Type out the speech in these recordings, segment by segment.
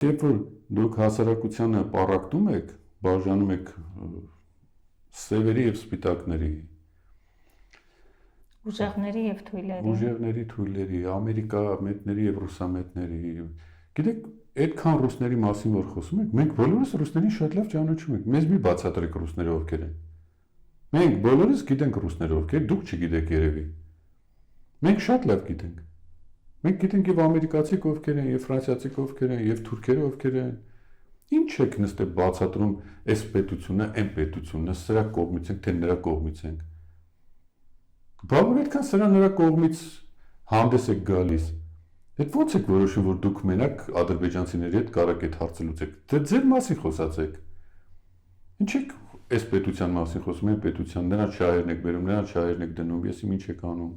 Երբ որ դուք հասարակությանը պառակտում եք, բաժանում եք սևերի եւ սպիտակների, ուժեղների եւ թույլերի, ուժեղների, թույլերի, ամերիկամետների եւ ռուսամետների, գիտեք, այդքան ռուսների մասին որ խոսում եք, մենք բոլորս ռուսներին շատ լավ ճանաչում ենք։ Մեզ մի բացատրեք ռուսները ովքեր են։ Մենք բոլորս գիտենք ռուսները ովքեր, դուք չգիտեք երևի։ Մենք շատ լավ գիտենք։ Մենք գիտենք եւ ամերիկացիք ովքեր են, եւ ֆրանսիացիք ովքեր են, եւ թուրքերը ովքեր են։ Ինչ եք նստել բացատրում այս պետությունը, այն պետությունը, սրա կողմից ենք, թե նրա կողմից ենք։ Բա որ այդքան սրա նրա կողմից հանդես եք գալիս։ Այդ ո՞նց եք որոշում, որ դուք մենակ ադրբեջանցիների հետ կարաք այդ հարցը լուծեք։ Դե ձեր մասին խոսացեք։ Ինչ եք այս պետության մասին խոսում, այն պետության, նրանց շահերն եք բերում, նրանց շահերն եք դնում, ես ինչ եք անում։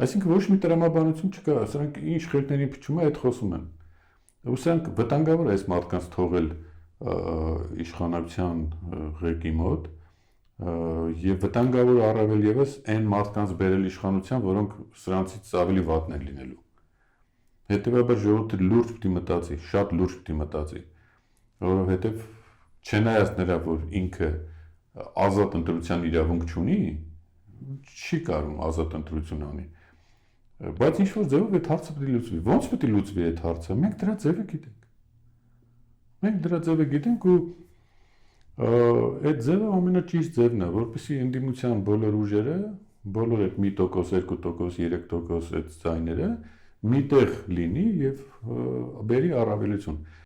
Այսինքն ոչ մի տրամաբանություն չկա, սրանք ինչ խելքներին փչում է, այդ խոսում են։ Ու սրանք վտանգավոր է այս մարդկանց թողել իշխանության ղեկի մոտ եւ վտանգավոր առավել եւս այն մարդկանց բերել իշխանության, որոնք սրանցից ավելի վատն են լինելու։ Հետևաբար ժողովուրդը լուրջ պիտի մտածի, շատ լուրջ պիտի մտածի, որովհետեւ չնայած նրա, որ ինքը ազատ ընտրության իրավունք չունի, չի կարող ազատ ընտրություն անի։ Բայց ինչ որ ձևով այդ հարցը պետք է լուծվի։ Ոնց պետք է լուծվի այդ հարցը։ Մենք դրա ձևը գիտենք։ Մենք դրա ձևը գիտենք ու այդ ձևը ամենաճիշտ ձևն է, որպեսզի ընդդիմության բոլոր ուժերը, բոլոր այդ 1%, 2%, 3% այդ ձայները միտեղ լինի եւ բերի առավելություն։